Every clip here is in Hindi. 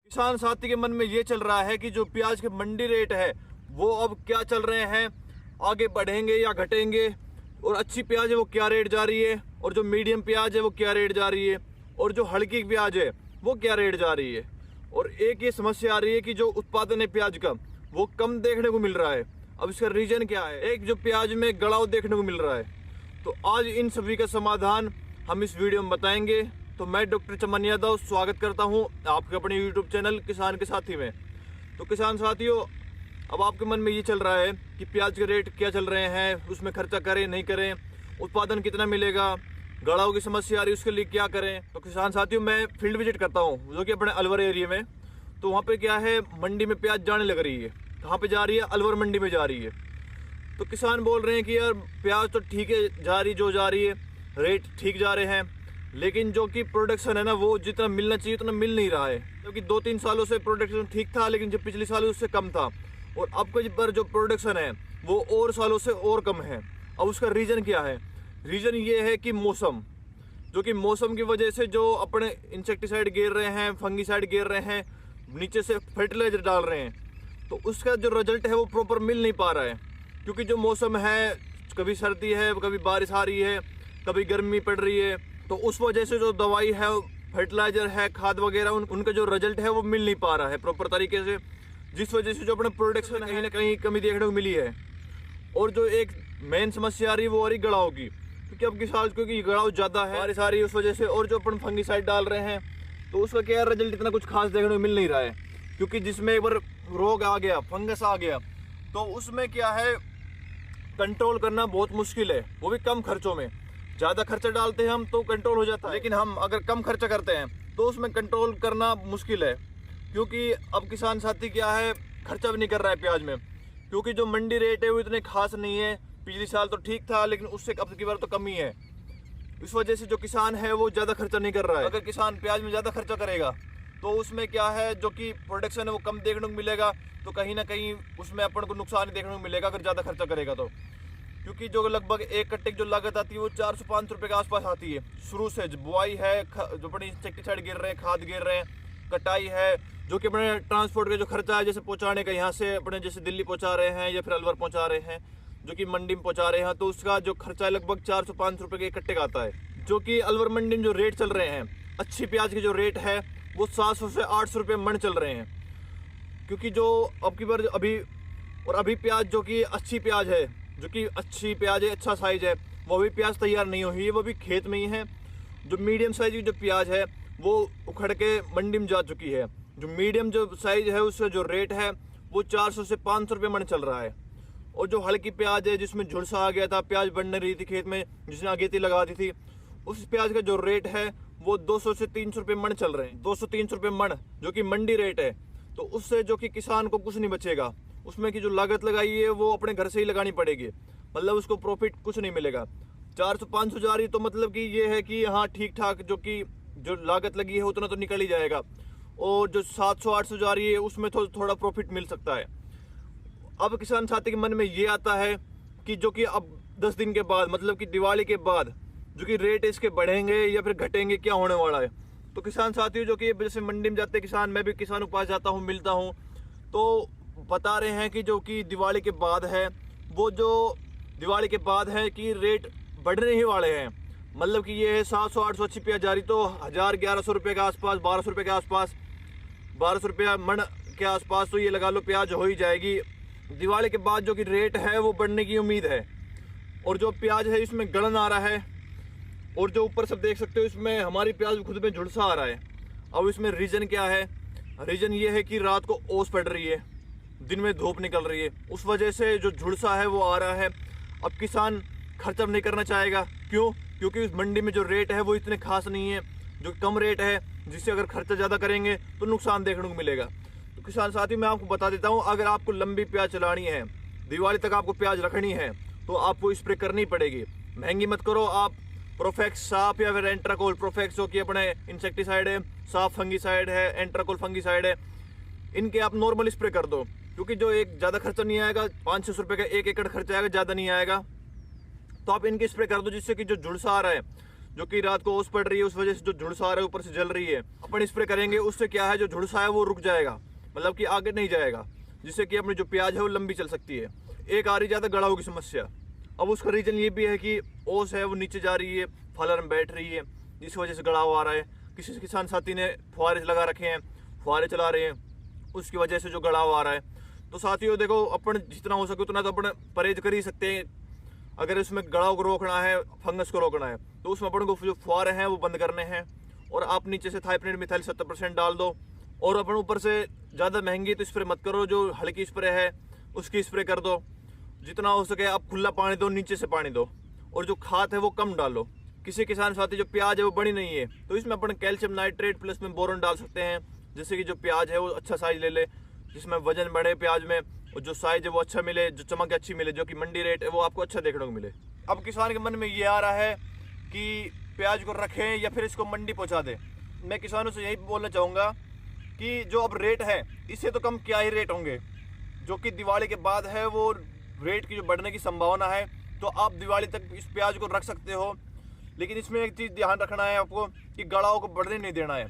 किसान साथी के मन में ये चल रहा है कि जो प्याज के मंडी रेट है वो अब क्या चल रहे हैं, आगे बढ़ेंगे या घटेंगे, और अच्छी प्याज है वो क्या रेट जा रही है, और जो मीडियम प्याज है वो क्या रेट जा रही है, और जो हल्की प्याज है वो क्या रेट जा रही है। और एक ये समस्या आ रही है कि जो उत्पादन है प्याज का वो कम देखने को मिल रहा है। अब इसका रीजन क्या है? एक जो प्याज में गड़ाव देखने को मिल रहा है। तो आज इन सभी का समाधान हम इस वीडियो में बताएंगे। तो मैं डॉक्टर चमन यादव स्वागत करता हूं आपके अपने यूट्यूब चैनल किसान के साथी में। तो किसान साथियों, अब आपके मन में ये चल रहा है कि प्याज के रेट क्या चल रहे हैं, उसमें खर्चा करें नहीं करें, उत्पादन कितना मिलेगा, गड़ाव की समस्या आ रही है उसके लिए क्या करें। तो किसान साथियों, मैं फील्ड विजिट करता हूँ जो कि अपने अलवर एरिया में। तो वहाँ पे क्या है, मंडी में प्याज जाने लग रही है। कहाँ पे जा रही है? अलवर मंडी में जा रही है। तो किसान बोल रहे हैं कि यार प्याज तो ठीक है जा रही, जो जा रही है रेट ठीक जा रहे हैं, लेकिन जो कि प्रोडक्शन है ना वो जितना मिलना चाहिए उतना मिल नहीं रहा है। क्योंकि 2-3 सालों से प्रोडक्शन ठीक था, लेकिन जो पिछले साल उससे कम था, और अब के पर जो प्रोडक्शन है वो और सालों से और कम है। अब उसका रीज़न क्या है? रीज़न ये है कि मौसम, जो कि मौसम की वजह से जो अपने इंसेक्टिसाइड गिर रहे हैं, फंगीसाइड गिर रहे हैं, नीचे से फर्टिलाइजर डाल रहे हैं, तो उसका जो रिजल्ट है वो प्रॉपर मिल नहीं पा रहा है। क्योंकि जो मौसम है, कभी सर्दी है, कभी बारिश आ रही है, कभी गर्मी पड़ रही है, तो उस वजह से जो दवाई है, फर्टिलाइजर है, खाद वगैरह, उनका जो रिजल्ट है वो मिल नहीं पा रहा है प्रॉपर तरीके से, जिस वजह से जो अपने प्रोडक्शन कहीं ना कहीं कमी देखने को मिली है। और जो एक मेन समस्या आ रही है वो आ रही गड़ाव की, क्योंकि अब की साल क्योंकि गड़ाव ज़्यादा है, बारिश आ रही है उस वजह से, और जो अपन फंगीसाइड डाल रहे हैं तो उसका क्या रिजल्ट इतना कुछ खास देखने को मिल नहीं रहा है। क्योंकि जिसमें एक बार रोग आ गया, फंगस आ गया, तो उसमें क्या है, कंट्रोल करना बहुत मुश्किल है, वो भी कम खर्चों में। ज़्यादा खर्चा डालते हैं हम तो कंट्रोल हो जाता है, लेकिन हम अगर कम खर्चा करते हैं तो उसमें कंट्रोल करना मुश्किल है। क्योंकि अब किसान साथी क्या है, खर्चा भी नहीं कर रहा है प्याज में, क्योंकि जो मंडी रेट है वो इतने खास नहीं है। पिछले साल तो ठीक था, लेकिन उससे अब की बार तो कमी है। इस वजह से जो किसान है वो ज़्यादा खर्चा नहीं कर रहा है। अगर किसान प्याज में ज़्यादा खर्चा करेगा तो उसमें क्या है, जो कि प्रोडक्शन है वो कम देखने को मिलेगा, तो कहीं ना कहीं उसमें अपन को नुकसान देखने को मिलेगा अगर ज़्यादा खर्चा करेगा तो। क्योंकि जो लगभग एक कट्टे की जो लागत आती है वो 400-500 रुपये के आसपास आती है शुरू से। बुआई है, जो अपने इंसेक्टिसाइड गिर रहे हैं, खाद गिर रहे हैं, कटाई है, जो कि अपने ट्रांसपोर्ट का जो खर्चा है, जैसे पहुंचाने का, यहाँ से अपने जैसे दिल्ली पहुंचा रहे हैं या फिर अलवर पहुंचा रहे हैं, जो कि मंडी में पहुंचा रहे हैं, तो उसका जो खर्चा है लगभग 400-500 रुपये के कट्टे का आता है। जो कि अलवर मंडी में जो रेट चल रहे हैं, अच्छी प्याज की जो रेट है वो 700 से 800 रुपये मन चल रहे हैं। क्योंकि जो अब की बार अभी प्याज जो कि अच्छी प्याज है, जो कि अच्छी प्याज है, अच्छा साइज है, वो भी प्याज तैयार नहीं हुई है, वो भी खेत में ही है। जो मीडियम साइज की जो प्याज है वो उखड़ के मंडी में जा चुकी है। जो मीडियम जो साइज है उसका जो रेट है वो 400 से 500 रुपये मन चल रहा है। और जो हल्की प्याज है, जिसमें झुलसा आ गया था, प्याज बढ़ रही थी खेत में, जिसने अगेती लगा दी थी, उस प्याज का जो रेट है वो 200 से 300 रुपये मन चल रहे हैं। 200-300 रुपये मन, जो कि मंडी रेट है। तो उससे जो कि किसान को कुछ नहीं बचेगा, उसमें की जो लागत लगाई है वो अपने घर से ही लगानी पड़ेगी, मतलब उसको प्रॉफिट कुछ नहीं मिलेगा। 400-500 जा रही तो मतलब कि ये है कि हाँ ठीक ठाक जो कि जो लागत लगी है उतना तो निकल ही जाएगा, और जो 700-800 जा रही है उसमें तो थोड़ा प्रॉफिट मिल सकता है। अब किसान साथी के मन में ये आता है कि जो कि अब 10 दिन के बाद, मतलब कि दिवाली के बाद, जो कि रेट इसके बढ़ेंगे या फिर घटेंगे, क्या होने वाला है। तो किसान साथियों, जो कि जैसे मंडी में जाते किसान, मैं भी किसानों के पास जाता हूँ, मिलता हूँ, तो बता रहे हैं कि जो कि दिवाली के बाद है, वो जो दिवाली के बाद है कि रेट बढ़ने ही वाले हैं। मतलब कि ये है 700-800 अच्छी प्याज जा रही, तो 1000-1100 रुपये के आसपास, 1200 रुपये के आसपास, 1200 रुपया मन के आसपास, तो ये लगा लो प्याज हो ही जाएगी। दिवाली के बाद जो कि रेट है वो बढ़ने की उम्मीद है। और जो प्याज है इसमें गलन आ रहा है, और जो ऊपर सब देख सकते हो इसमें हमारी प्याज खुद में झुलसा आ रहा है। अब इसमें रीज़न क्या है? रीज़न ये है कि रात को ओस पड़ रही है, दिन में धूप निकल रही है, उस वजह से जो झुलसा है वो आ रहा है। अब किसान खर्चा नहीं करना चाहेगा, क्यों? क्योंकि उस मंडी में जो रेट है वो इतने खास नहीं है, जो कम रेट है, जिससे अगर खर्चा ज़्यादा करेंगे तो नुकसान देखने को मिलेगा। तो किसान साथी, मैं आपको बता देता हूँ, अगर आपको लंबी प्याज चलानी है, दिवाली तक आपको प्याज रखनी है, तो आपको स्प्रे करनी पड़ेगी। महंगी मत करो, आप प्रोफेक्स साफ या फिर एंट्राकोल, प्रोफेक्स जो कि अपने इंसेक्टिसाइड है, साफ फंगीसाइड है, एंट्राकोल फंगीसाइड है, इनके आप नॉर्मल स्प्रे कर दो। क्योंकि जो एक ज़्यादा खर्चा नहीं आएगा, 500 रुपये का 1 एकड़ खर्चा आएगा, ज़्यादा नहीं आएगा, तो आप इनकी स्प्रे कर दो, जिससे कि जो झुलसा आ रहा है, जो कि रात को ओस पड़ रही है, उस वजह से जो झुड़सा है ऊपर से जल रही है, अपन स्प्रे करेंगे, उससे क्या है जो झुड़सा है वो रुक जाएगा, मतलब कि आगे नहीं जाएगा, जिससे कि अपनी जो प्याज है वो लंबी चल सकती है। एक आ रही ज़्यादा गड़ाऊ की समस्या। अब उसका रीज़न ये भी है कि ओस है वो नीचे जा रही है, फालर में बैठ रही है, जिस वजह से गड़ाव आ रहा है। किसी किसान साथी ने फुहारे लगा रखे हैं, फुहारे चला रहे हैं, उसकी वजह से जो गड़ाव आ रहा है। तो साथियों देखो, अपन जितना हो सके उतना तो अपन परहेज कर ही सकते हैं। अगर इसमें गड़ाव को रोकना है, फंगस को रोकना है, तो उसमें अपन को जो फुहारे हैं वो बंद करने हैं। और आप नीचे से थाइपनेट मिथाइल 70% डाल दो। और अपन ऊपर से ज़्यादा महंगी तो स्प्रे मत करो, जो हल्की स्प्रे है उसकी स्प्रे कर दो। जितना हो सके आप खुला पानी दो, नीचे से पानी दो, और जो खाद है वो कम डालो। किसी किसान साथी जो प्याज है वो बड़ी नहीं है, तो इसमें अपन कैल्शियम नाइट्रेट प्लस में बोरॉन डाल सकते हैं, जिससे कि जो प्याज है वो अच्छा साइज ले ले, जिसमें वजन बढ़े प्याज में, और जो साइज है वो अच्छा मिले, जो चमक अच्छी मिले, जो कि मंडी रेट है वो आपको अच्छा देखने को मिले। अब किसान के मन में ये आ रहा है कि प्याज को रखें या फिर इसको मंडी पहुंचा दें। मैं किसानों से यही बोलना चाहूँगा कि जो अब रेट है इससे तो कम क्या ही रेट होंगे, जो कि दिवाली के बाद है वो रेट की जो बढ़ने की संभावना है। तो आप दिवाली तक इस प्याज को रख सकते हो, लेकिन इसमें एक चीज़ ध्यान रखना है आपको कि गड़ाव को बढ़ने नहीं देना है,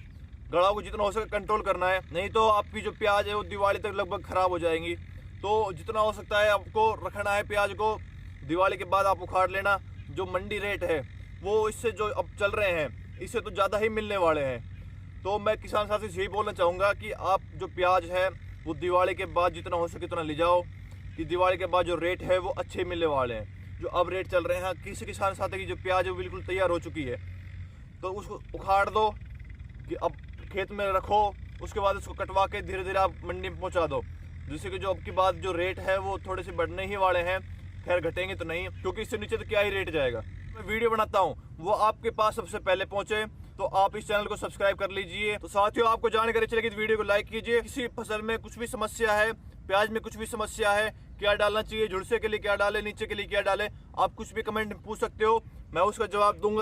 गड़ाव को जितना हो सके कंट्रोल करना है, नहीं तो आपकी जो प्याज है वो दिवाली तक लगभग ख़राब हो जाएंगी। तो जितना हो सकता है आपको रखना है प्याज को, दिवाली के बाद आप उखाड़ लेना। जो मंडी रेट है वो इससे जो अब चल रहे हैं इससे तो ज़्यादा ही मिलने वाले हैं। तो मैं किसान साथी से यही बोलना चाहूँगा कि आप जो प्याज है वो दिवाली के बाद जितना हो सके उतना ले जाओ, कि दिवाली के बाद जो रेट है वो अच्छे मिलने वाले हैं। जो अब रेट चल रहे हैं, किसी किसान साथी की जो प्याज है वो बिल्कुल तैयार हो चुकी है, तो उसको उखाड़ दो, कि अब खेत में रखो, उसके बाद उसको कटवा के धीरे धीरे आप मंडी में पहुँचा दो, जिससे कि जो अब की बात जो रेट है वो थोड़े से बढ़ने ही वाले हैं। खैर घटेंगे तो नहीं, क्योंकि इससे नीचे तो क्या ही रेट जाएगा। मैं वीडियो बनाता हूँ वो आपके पास सबसे पहले पहुँचे, तो आप इस चैनल को सब्सक्राइब कर लीजिए। तो साथियों, आपको जानकारी चलेगी तो वीडियो को लाइक कीजिए। किसी फसल में कुछ भी समस्या है, प्याज में कुछ भी समस्या है, क्या डालना चाहिए, झुलसे के लिए क्या डालें, नीचे के लिए क्या डालें, आप कुछ भी कमेंट में पूछ सकते हो, मैं उसका जवाब दूंगा।